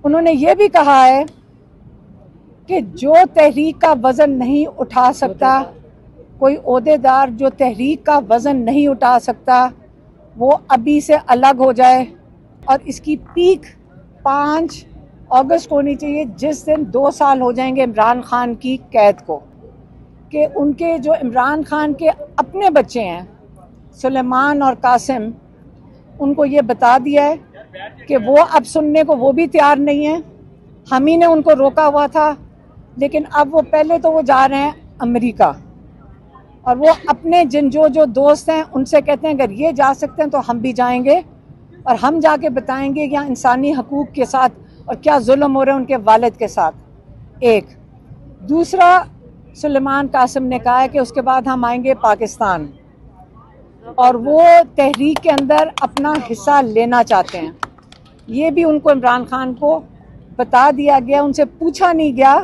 उन्होंने ये भी कहा है कि जो तहरीक का वज़न नहीं उठा सकता, कोई ओहदेदार जो तहरीक का वज़न नहीं उठा सकता, वो अभी से अलग हो जाए। और इसकी पीक 5 अगस्त होनी चाहिए, जिस दिन 2 साल हो जाएंगे इमरान खान की कैद को। कि उनके जो इमरान खान के अपने बच्चे हैं सुलेमान और कासिम, उनको ये बता दिया है कि वो अब सुनने को वो भी तैयार नहीं है। हम ही ने उनको रोका हुआ था, लेकिन अब वो पहले तो वो जा रहे हैं अमेरिका, और वो अपने जो दोस्त हैं उनसे कहते हैं अगर ये जा सकते हैं तो हम भी जाएंगे, और हम जाके बताएंगे कि यहाँ इंसानी हकूक़ के साथ और क्या जुल्म हो रहे हैं उनके वालिद के साथ। एक दूसरा, सुलेमान कासिम ने कहा है कि उसके बाद हम आएंगे पाकिस्तान, और वो तहरीक के अंदर अपना हिस्सा लेना चाहते हैं। ये भी उनको इमरान खान को बता दिया गया, उनसे पूछा नहीं गया,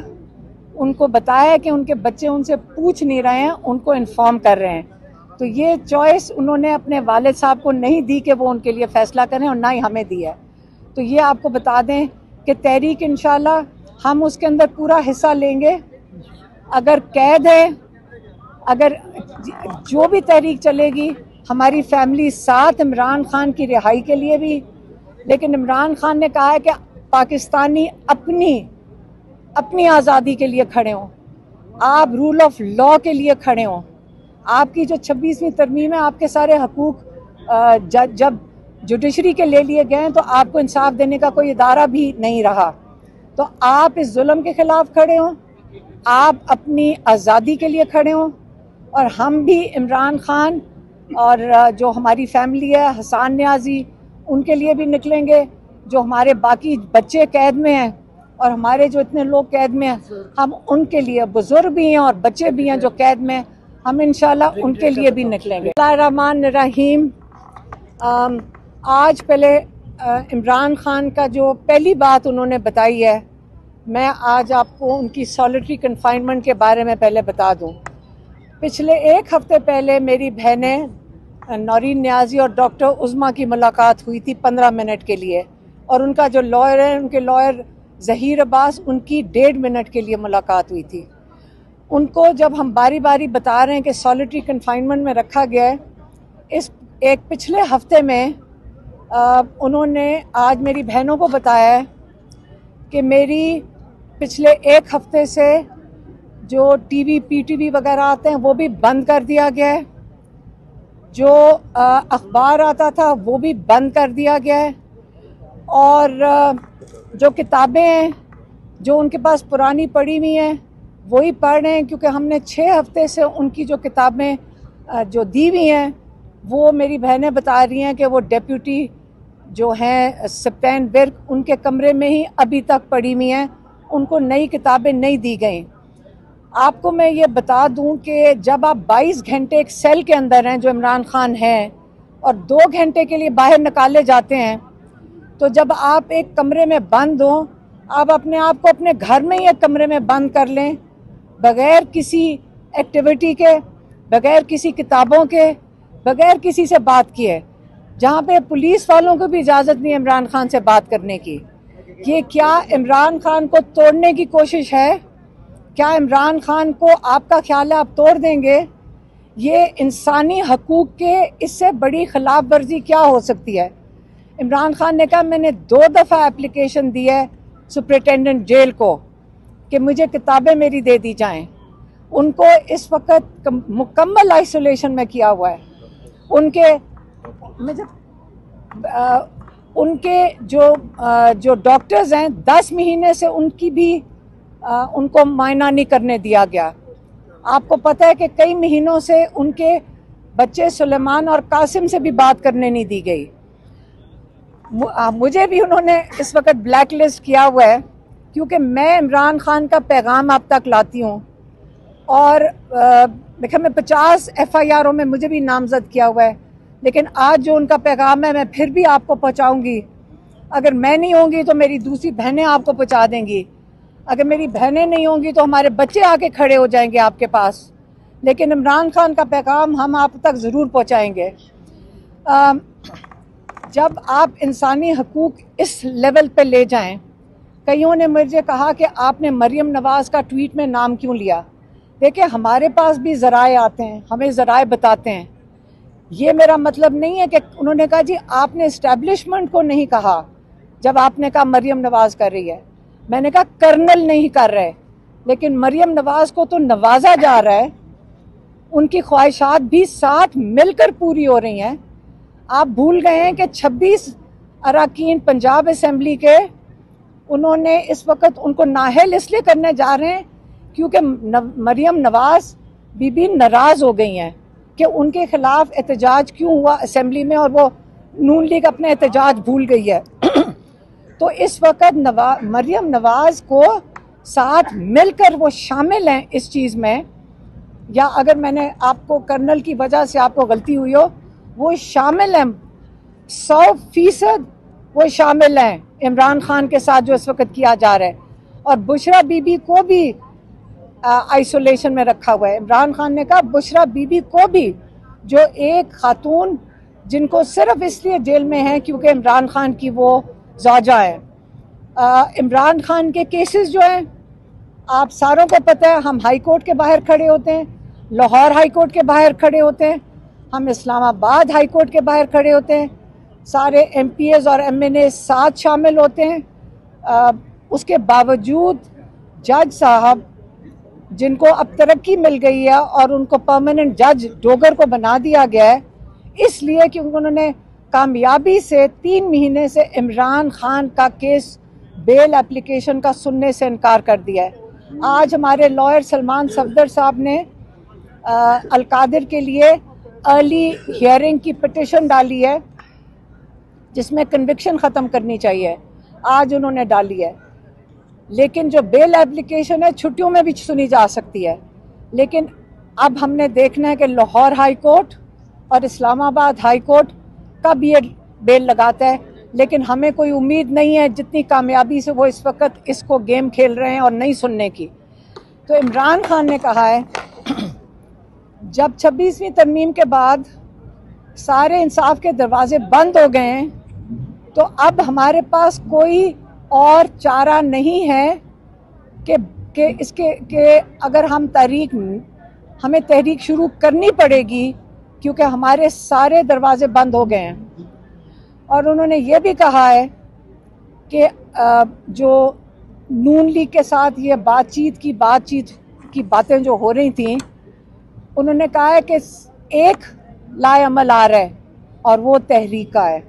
उनको बताया कि उनके बच्चे उनसे पूछ नहीं रहे हैं, उनको इन्फॉर्म कर रहे हैं। तो ये चॉइस उन्होंने अपने वालिद साहब को नहीं दी कि वो उनके लिए फ़ैसला करें, और ना ही हमें दी है। तो ये आपको बता दें कि तहरीक इंशाल्लाह हम उसके अंदर पूरा हिस्सा लेंगे। अगर कैद है, अगर जो भी तहरीक चलेगी, हमारी फैमिली साथ इमरान खान की रिहाई के लिए भी। लेकिन इमरान खान ने कहा है कि पाकिस्तानी अपनी आज़ादी के लिए खड़े हों, आप रूल ऑफ लॉ के लिए खड़े हों। आपकी जो 26वीं तरमीम है, आपके सारे हकूक़ जब जुडिशरी के ले लिए गए तो आपको इंसाफ देने का कोई इदारा भी नहीं रहा। तो आप इस जुल्म के ख़िलाफ़ खड़े हों, आप अपनी आज़ादी के लिए खड़े हों, और हम भी इमरान खान और जो हमारी फैमिली है, हसन न्याजी, उनके लिए भी निकलेंगे। जो हमारे बाकी बच्चे कैद में हैं और हमारे जो इतने लोग कैद में हैं, हम उनके लिए, बुज़ुर्ग भी हैं और बच्चे भी हैं जो कैद में, हम इंशाल्लाह उनके लिए भी निकलेंगे। बिस्मिल्लाहिर्रहमानिर्रहीम। आज पहले इमरान खान का जो पहली बात उन्होंने बताई है, मैं आज आपको उनकी सॉलिटरी कन्फाइनमेंट के बारे में पहले बता दूं। पिछले 1 हफ्ते पहले मेरी बहनें नौरीन न्याजी और डॉक्टर उज़मा की मुलाकात हुई थी 15 मिनट के लिए, और उनका जो लॉयर है, उनके लॉयर ज़हीर अब्बास, उनकी 1.5 मिनट के लिए मुलाकात हुई थी। उनको जब हम बारी बारी बता रहे हैं कि सॉलिटरी कन्फाइनमेंट में रखा गया है, इस एक पिछले हफ्ते में उन्होंने आज मेरी बहनों को बताया है कि मेरी पिछले 1 हफ्ते से जो टीवी पीटीवी वगैरह आते हैं वो भी बंद कर दिया गया है, जो अखबार आता था वो भी बंद कर दिया गया है, और जो किताबें हैं जो उनके पास पुरानी पड़ी हुई हैं वही पढ़ रहे हैं, क्योंकि हमने 6 हफ्ते से उनकी जो किताबें जो दी हुई हैं, वो मेरी बहनें बता रही हैं कि वो डेप्यूटी जो हैं सप्तान विर्क, उनके कमरे में ही अभी तक पड़ी हुई हैं, उनको नई किताबें नहीं दी गई। आपको मैं ये बता दूं कि जब आप 22 घंटे एक सेल के अंदर हैं, जो इमरान खान हैं, और 2 घंटे के लिए बाहर निकाले जाते हैं, तो जब आप एक कमरे में बंद हो, आप अपने आप को अपने घर में ही एक कमरे में बंद कर लें, बग़ैर किसी एक्टिविटी के, बग़ैर किसी किताबों के, बग़ैर किसी से बात किए, जहाँ पे पुलिस वालों को भी इजाज़त नहीं है इमरान खान से बात करने की। ये क्या इमरान खान को तोड़ने की कोशिश है? क्या इमरान खान को आपका ख्याल है आप तोड़ देंगे? ये इंसानी हकूक़ के इससे बड़ी खिलाफ वर्जी क्या हो सकती है? इमरान खान ने कहा मैंने 2 दफ़ा एप्लीकेशन दी है सुपरिटेंडेंट जेल को कि मुझे किताबें मेरी दे दी जाएं। उनको इस वक्त मुकम्मल आइसोलेशन में किया हुआ है। उनके जो डॉक्टर्स हैं, 10 महीने से उनकी भी उनको मायना नहीं करने दिया गया। आपको पता है कि कई महीनों से उनके बच्चे सुलेमान और कासिम से भी बात करने नहीं दी गई। मुझे भी उन्होंने इस वक्त ब्लैक लिस्ट किया हुआ है, क्योंकि मैं इमरान खान का पैगाम आप तक लाती हूँ, और देखा मैं 50 FIRों में मुझे भी नामजद किया हुआ है, लेकिन आज जो उनका पैगाम है मैं फिर भी आपको पहुँचाऊँगी। अगर मैं नहीं होंगी तो मेरी दूसरी बहनें आपको पहुँचा देंगी, अगर मेरी बहनें नहीं होंगी तो हमारे बच्चे आके खड़े हो जाएंगे आपके पास, लेकिन इमरान खान का पैगाम हम आप तक ज़रूर पहुँचाएँगे। जब आप इंसानी हकूक़ इस लेवल पे ले जाएं, कईयों ने मुझे कहा कि आपने मरियम नवाज का ट्वीट में नाम क्यों लिया। देखिए, हमारे पास भी ज़राए आते हैं, हमें ज़राए बताते हैं। ये मेरा मतलब नहीं है कि उन्होंने कहा जी आपने इस्टेब्लिशमेंट को नहीं कहा जब आपने कहा मरियम नवाज कर रही है। मैंने कहा कर्नल नहीं कर रहे, लेकिन मरियम नवाज को तो नवाजा जा रहा है, उनकी ख्वाहिशात भी साथ मिलकर पूरी हो रही हैं। आप भूल गए हैं कि 26 अरकान पंजाब असम्बली के उन्होंने इस वक्त उनको नाअहल इसलिए करने जा रहे हैं क्योंकि मरियम नवाज बीबी नाराज़ हो गई हैं कि उनके खिलाफ एहतजाज क्यों हुआ असम्बली में, और वो नून लीग अपना एहतजाज भूल गई है। तो इस वक्त मरियम नवाज को साथ मिलकर वो शामिल हैं इस चीज़ में, या अगर मैंने आपको कर्नल की वजह से आपको गलती हुई हो, वो शामिल हैं 100% वो शामिल हैं इमरान खान के साथ जो इस वक्त किया जा रहा है। और बुशरा बीबी को भी आइसोलेशन में रखा हुआ है। इमरान खान ने कहा बुशरा बीबी को भी, जो एक खातून जिनको सिर्फ इसलिए जेल में है क्योंकि इमरान खान की वो ज़ौजा है। इमरान खान के केसेस जो हैं आप सारों को पता है, हम हाई कोर्ट के बाहर खड़े होते हैं, लाहौर हाई कोर्ट के बाहर खड़े होते हैं, हम इस्लामाबाद हाई कोर्ट के बाहर खड़े होते हैं, सारे MPs और MNA साथ शामिल होते हैं। उसके बावजूद जज साहब जिनको अब तरक्की मिल गई है और उनको परमानेंट जज डोगर को बना दिया गया है, इसलिए कि उन्होंने कामयाबी से 3 महीने से इमरान खान का केस बेल एप्लीकेशन का सुनने से इनकार कर दिया है। आज हमारे लॉयर सलमान सफदर साहब ने अलकादिर के लिए अर्ली हियरिंग की पिटिशन डाली है जिसमें कन्विक्शन ख़त्म करनी चाहिए, आज उन्होंने डाली है। लेकिन जो बेल एप्लीकेशन है छुट्टियों में भी सुनी जा सकती है, लेकिन अब हमने देखना है कि लाहौर हाई कोर्ट और इस्लामाबाद हाई कोर्ट कब ये बेल लगाता है। लेकिन हमें कोई उम्मीद नहीं है जितनी कामयाबी से वो इस वक्त इसको गेम खेल रहे हैं और नहीं सुनने की। तो इमरान खान ने कहा है जब 26वीं तरमीम के बाद सारे इंसाफ के दरवाजे बंद हो गए हैं, तो अब हमारे पास कोई और चारा नहीं है कि इसके कि अगर हमें तहरीक शुरू करनी पड़ेगी क्योंकि हमारे सारे दरवाजे बंद हो गए हैं। और उन्होंने ये भी कहा है कि जो नून लीग के साथ ये बातचीत की बातें जो हो रही थी, उन्होंने कहा है कि एक लाएअमल आ रहा है और वो तहरीक का है।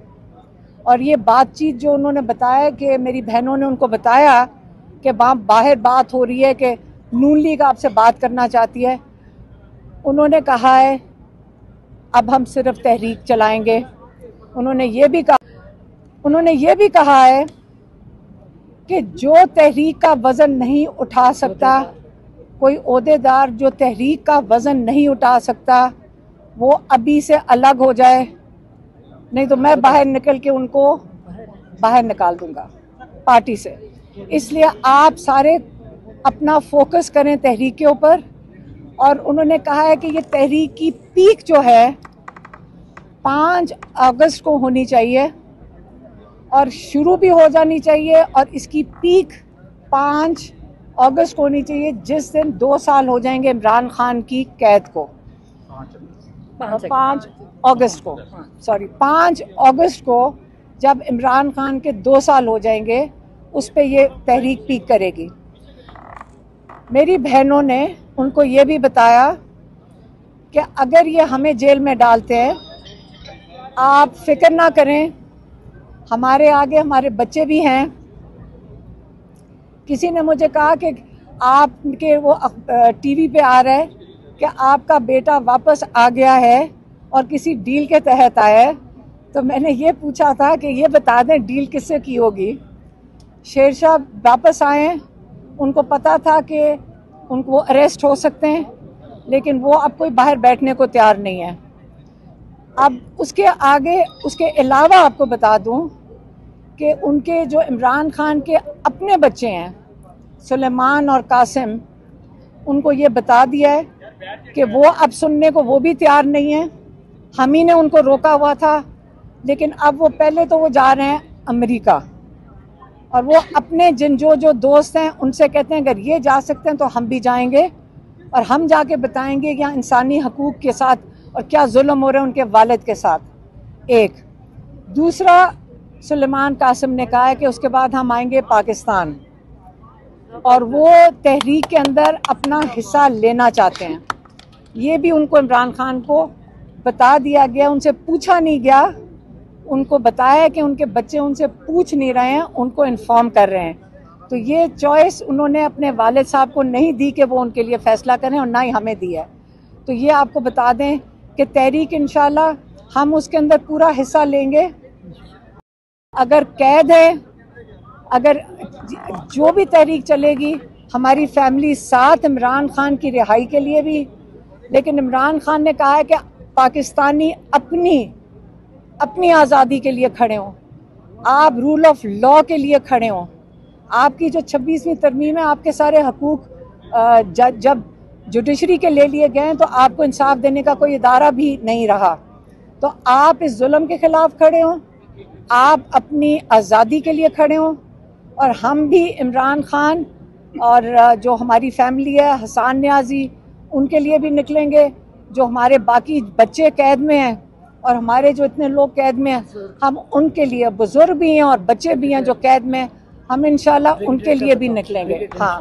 और ये बातचीत जो उन्होंने बताया कि मेरी बहनों ने उनको बताया कि बाहर बात हो रही है कि नून लीग आपसे बात करना चाहती है, उन्होंने कहा है अब हम सिर्फ तहरीक चलाएंगे। उन्होंने ये भी कहा है कि जो तहरीक का वज़न नहीं उठा सकता, कोई ओहदेदार जो तहरीक का वज़न नहीं उठा सकता, वो अभी से अलग हो जाए, नहीं तो मैं बाहर निकल के उनको बाहर निकाल दूंगा पार्टी से। इसलिए आप सारे अपना फोकस करें तहरीक के ऊपर। और उन्होंने कहा है कि ये तहरीक की पीक जो है 5 अगस्त को होनी चाहिए और शुरू भी हो जानी चाहिए, और इसकी पीक 5 अगस्त को होनी चाहिए जिस दिन 2 साल हो जाएंगे इमरान खान की कैद को। 5 अगस्त को जब इमरान खान के 2 साल हो जाएंगे, उस पे ये तहरीक पीक करेगी। मेरी बहनों ने उनको ये भी बताया कि अगर ये हमें जेल में डालते हैं, आप फिक्र ना करें, हमारे आगे हमारे बच्चे भी हैं। किसी ने मुझे कहा कि आपके वो टीवी पे आ रहा है कि आपका बेटा वापस आ गया है और किसी डील के तहत आया है, तो मैंने ये पूछा था कि ये बता दें डील किससे की होगी। शेरशाह वापस आए, उनको पता था कि उनको अरेस्ट हो सकते हैं, लेकिन वो अब कोई बाहर बैठने को तैयार नहीं है। अब उसके अलावा आपको बता दूं कि उनके जो इमरान खान के अपने बच्चे हैं सुलेमान और कासिम, उनको ये बता दिया है कि वो अब सुनने को वो भी तैयार नहीं है। हम ही ने उनको रोका हुआ था, लेकिन अब वो पहले तो वो जा रहे हैं अमेरिका, और वो अपने जो दोस्त हैं उनसे कहते हैं अगर ये जा सकते हैं तो हम भी जाएंगे और हम जाके बताएंगे कि यहाँ इंसानी हकूक़ के साथ और क्या जुल्म हो रहे हैं उनके वालिद के साथ। एक दूसरा, सुलेमान कासिम ने कहा है कि उसके बाद हम आएंगे पाकिस्तान और वो तहरीक के अंदर अपना हिस्सा लेना चाहते हैं। ये भी उनको इमरान खान को बता दिया गया, उनसे पूछा नहीं गया, उनको बताया कि उनके बच्चे उनसे पूछ नहीं रहे हैं, उनको इन्फॉर्म कर रहे हैं। तो ये चॉइस उन्होंने अपने वालिद साहब को नहीं दी कि वो उनके लिए फ़ैसला करें और ना ही हमें दी है। तो ये आपको बता दें कि तहरीक इंशाल्लाह हम उसके अंदर पूरा हिस्सा लेंगे। अगर कैद है, अगर जो भी तहरीक चलेगी, हमारी फैमिली साथ इमरान खान की रिहाई के लिए भी, लेकिन इमरान खान ने कहा है कि पाकिस्तानी अपनी आज़ादी के लिए खड़े हों, आप रूल ऑफ लॉ के लिए खड़े हों। आपकी जो 26वीं तरमीम है, आपके सारे हकूक़ जब जुडिशरी के ले लिए गए तो आपको इंसाफ देने का कोई इदारा भी नहीं रहा। तो आप इस जुल्म के ख़िलाफ़ खड़े हों, आप अपनी आज़ादी के लिए खड़े हों और हम भी इमरान खान और जो हमारी फैमिली है, हसान न्याजी, उनके लिए भी निकलेंगे। जो हमारे बाकी बच्चे कैद में हैं और हमारे जो इतने लोग कैद में हैं, हम उनके लिए, बुजुर्ग भी हैं और बच्चे भी हैं जो कैद में, हम इंशाल्लाह उनके लिए भी निकलेंगे। हाँ।